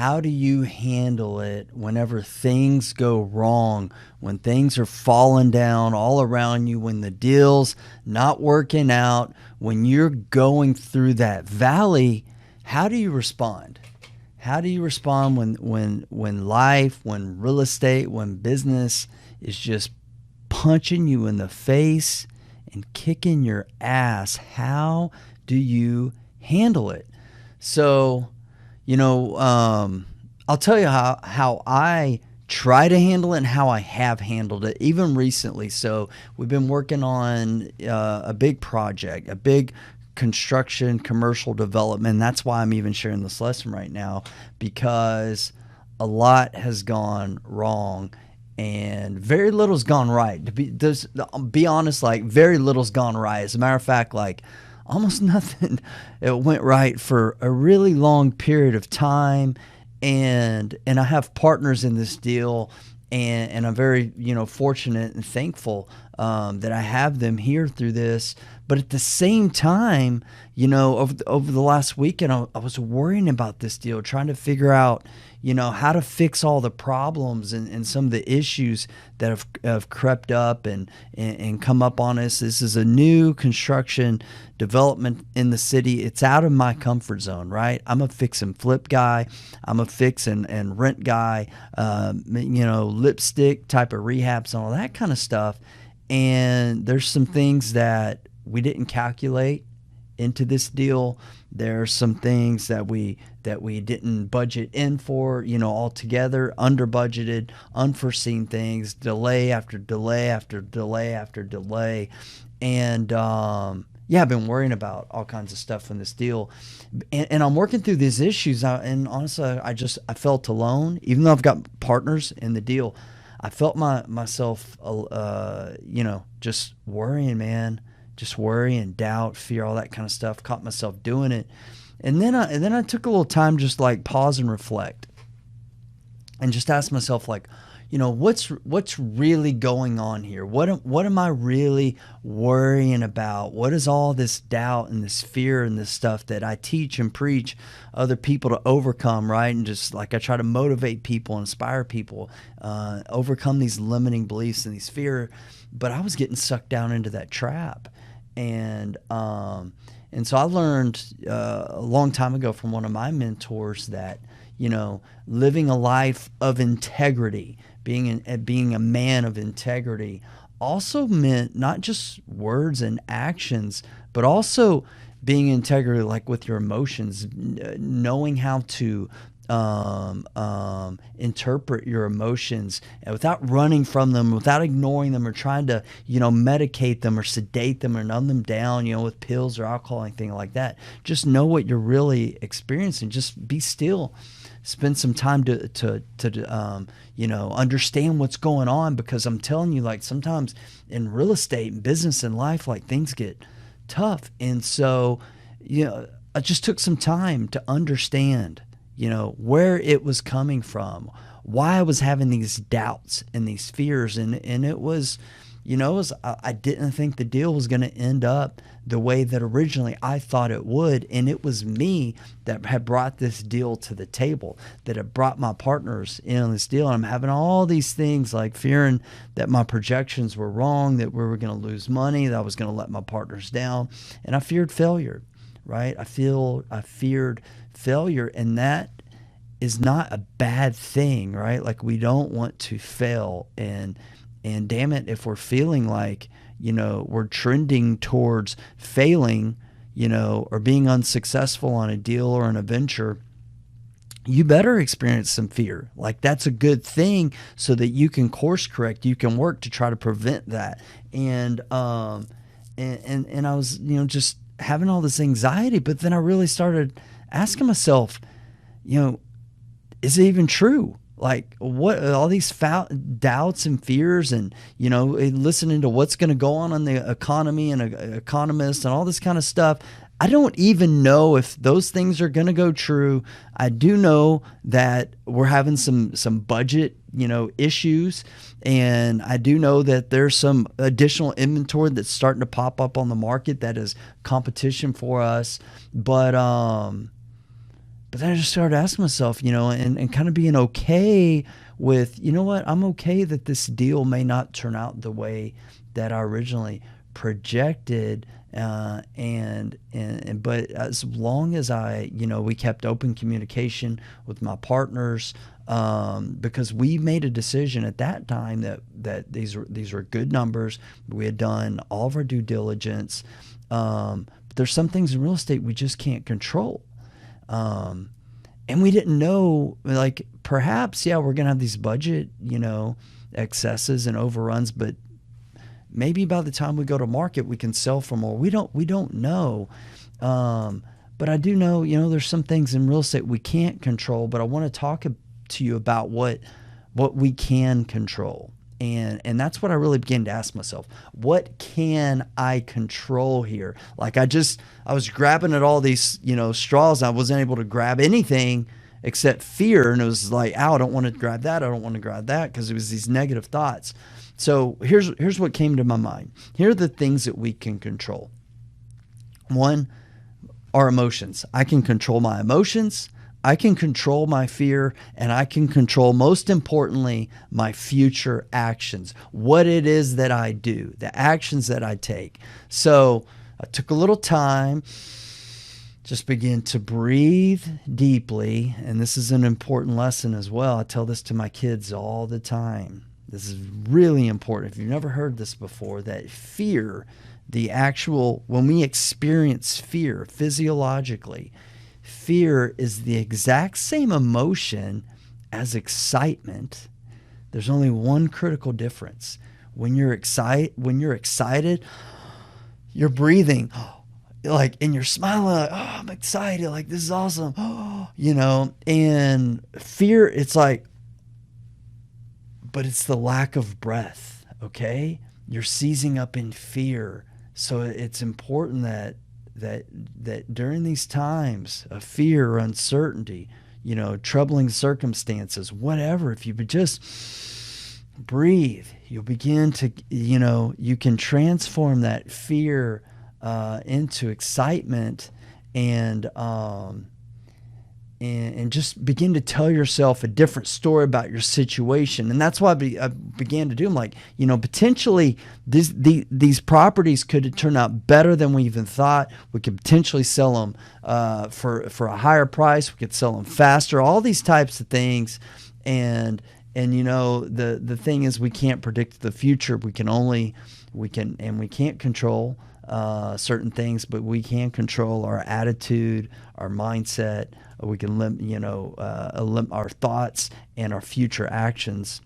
how do you handle it whenever things go wrong, when things are falling down all around you, when the deal's not working out, when you're going through that valley? How do you respond? How do you respond when life, when real estate, when business is just punching you in the face and kicking your ass? How do you handle it? So, I'll tell you how I try to handle it and how I have handled it, even recently. So we've been working on a big project, a big construction, commercial development. That's why I'm even sharing this lesson right now, because a lot has gone wrong and very little's gone right. Be honest, like very little's gone right. As a matter of fact, like almost nothing it went right for a really long period of time. And I have partners in this deal, and I'm very fortunate and thankful that I have them here through this. But at the same time, over the last weekend, I was worrying about this deal, trying to figure out how to fix all the problems and some of the issues that have crept up and come up on us. This is a new construction development in the city. It's out of my comfort zone, right? I'm a fix and flip guy. I'm a fix and rent guy, lipstick type of rehabs and all that kind of stuff. And there's some things that we didn't calculate into this deal. There are some things that we didn't budget in for, altogether, under budgeted, unforeseen things, delay after delay after delay after delay. And I've been worrying about all kinds of stuff in this deal, and I'm working through these issues. And honestly, I felt alone, even though I've got partners in the deal. I felt myself, just worrying, man. Just worry and doubt, fear, all that kind of stuff. Caught myself doing it, and then I took a little time, just like pause and reflect, and just ask myself, like, what's really going on here? What am I really worrying about? What is all this doubt and this fear and this stuff that I teach and preach other people to overcome, right? And just like I try to motivate people, inspire people, overcome these limiting beliefs and these fear. But I was getting sucked down into that trap. And so I learned a long time ago from one of my mentors that, living a life of integrity, being a man of integrity, also meant not just words and actions, but also being integrity, like with your emotions, knowing how to interpret your emotions without running from them, without ignoring them or trying to, medicate them or sedate them or numb them down, with pills or alcohol, anything like that. Just know what you're really experiencing. Just be still. Spend some time to understand what's going on, because I'm telling you, like, sometimes in real estate and business and life, like, things get tough. And so, I just took some time to understand, where it was coming from, why I was having these doubts and these fears. And it was, I didn't think the deal was going to end up the way that originally I thought it would. And it was me that had brought this deal to the table, that had brought my partners in on this deal. And I'm having all these things, like fearing that my projections were wrong, that we were going to lose money, that I was going to let my partners down. And I feared failure, right? I feared failure. And that is not a bad thing, right? Like, we don't want to fail. And damn it, if we're feeling like, we're trending towards failing, or being unsuccessful on a deal or on a venture, you better experience some fear. Like, that's a good thing, so that you can course correct, you can work to try to prevent that. And I was, just having all this anxiety, but then I really started asking myself, is it even true? Like, what all these doubts and fears, and listening to what's going to go on in the economy and economists and all this kind of stuff. I don't even know if those things are going to go true. I do know that we're having some budget issues, and I do know that there's some additional inventory that's starting to pop up on the market that is competition for us. But But then I just started asking myself, and kind of being okay with, you know what, I'm okay that this deal may not turn out the way that I originally projected. But as long as we kept open communication with my partners, because we made a decision at that time that these were good numbers. We had done all of our due diligence. But there's some things in real estate we just can't control. And we didn't know, like, perhaps, yeah, we're going to have these budget, excesses and overruns, but maybe by the time we go to market, we can sell for more. We don't know. But I do know, there's some things in real estate we can't control, but I want to talk to you about what we can control. And that's what I really began to ask myself. What can I control here? Like I was grabbing at all these, straws. I wasn't able to grab anything except fear. And it was like, I don't want to grab that. I don't want to grab that, because it was these negative thoughts. So here's what came to my mind. Here are the things that we can control. One, our emotions. I can control my emotions. I can control my fear, and I can control, most importantly, my future actions, what it is that I do, the actions that I take. So I took a little time, just begin to breathe deeply. And this is an important lesson as well. I tell this to my kids all the time. This is really important. If you've never heard this before, that fear, when we experience fear physiologically, fear is the exact same emotion as excitement. There's only one critical difference. When you're excited, you're breathing, like, and you're smiling, like, oh, I'm excited, like, this is awesome, and fear, it's like, but it's the lack of breath, okay? You're seizing up in fear. So it's important that during these times of fear or uncertainty, troubling circumstances, whatever, if you would just breathe, you'll begin to, you can transform that fear into excitement, and just begin to tell yourself a different story about your situation. And that's what I began to do. I'm like, potentially these properties could turn out better than we even thought. We could potentially sell them for a higher price. We could sell them faster, all these types of things. And the thing is, we can't predict the future. We can't control certain things, but we can control our attitude, our mindset. We can limit our thoughts and our future actions,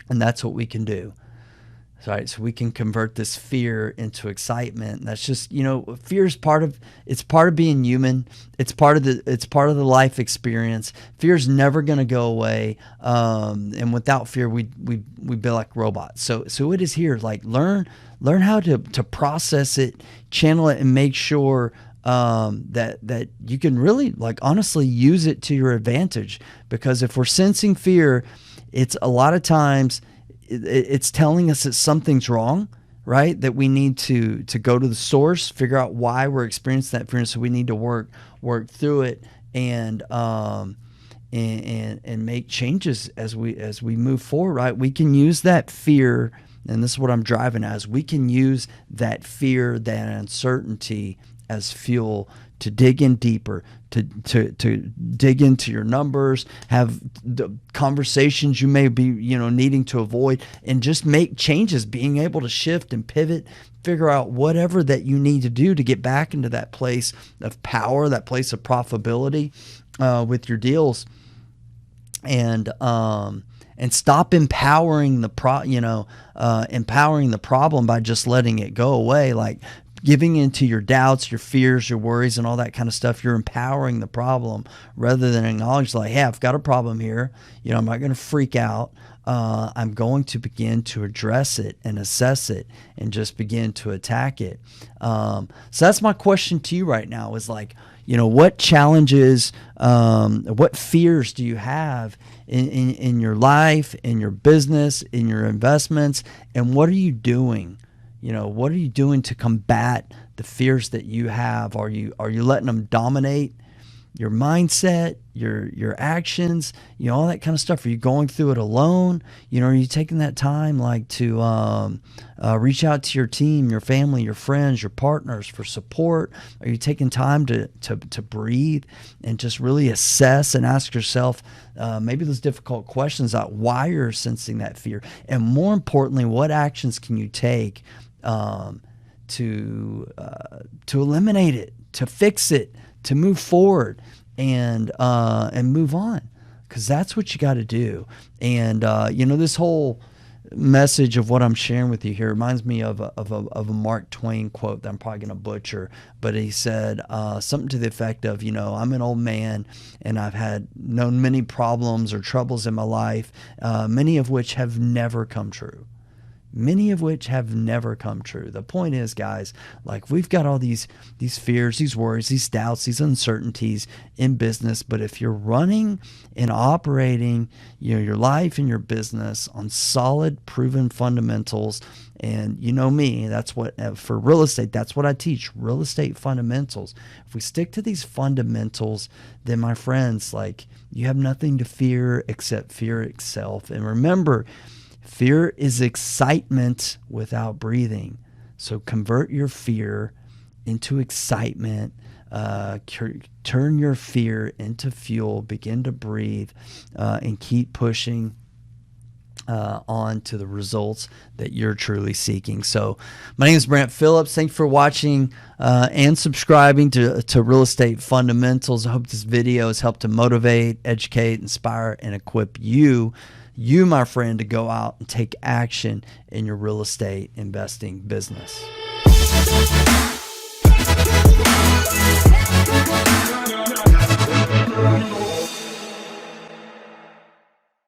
and that's what we can do. Right, so we can convert this fear into excitement. And that's just, fear is part of being human. It's part of the life experience. Fear's never going to go away, and without fear, we'd be like robots. So it is here. Like learn how to process it, channel it, and make sure that you can really, like, honestly use it to your advantage. Because if we're sensing fear, it's a lot of times it's telling us that something's wrong, right? That we need to go to the source, figure out why we're experiencing that fear. So we need to work through it and make changes as we move forward, right? We can use that fear, and this is what I'm driving as. We can use that fear, that uncertainty, as fuel to dig in deeper, to dig into your numbers, have the conversations you may be needing to avoid, and just make changes, being able to shift and pivot, figure out whatever that you need to do to get back into that place of power, that place of profitability with your deals, and stop empowering the problem by just letting it go away, like giving into your doubts, your fears, your worries, and all that kind of stuff. You're empowering the problem rather than acknowledge, like, hey, I've got a problem here. I'm not going to freak out. I'm going to begin to address it and assess it and just begin to attack it. So that's my question to you right now is, like, what challenges, what fears do you have in your life, in your business, in your investments, and what are you doing? What are you doing to combat the fears that you have? Are you letting them dominate your mindset, your actions, all that kind of stuff? Are you going through it alone? Are you taking that time like to reach out to your team, your family, your friends, your partners for support? Are you taking time to breathe and just really assess and ask yourself maybe those difficult questions about why you're sensing that fear? And more importantly, what actions can you take to eliminate it, to fix it, to move forward and move on, because that's what you got to do. And this whole message of what I'm sharing with you here reminds me of a Mark Twain quote that I'm probably going to butcher, but he said something to the effect of, I'm an old man and I've known many problems or troubles in my life, many of which have never come true. Many of which have never come true. The point is, guys, like, we've got all these fears, these worries, these doubts, these uncertainties in business. But if you're running and operating your life and your business on solid, proven fundamentals, and me, that's what, for real estate, that's what I teach, real estate fundamentals. If we stick to these fundamentals, then, my friends, like, you have nothing to fear except fear itself. And remember, fear is excitement without breathing. So convert your fear into excitement. Turn your fear into fuel. Begin to breathe and keep pushing on to the results that you're truly seeking. So my name is Brant Phillips. Thanks for watching and subscribing to Real Estate Fundamentals. I hope this video has helped to motivate, educate, inspire, and equip you, my friend, to go out and take action in your real estate investing business.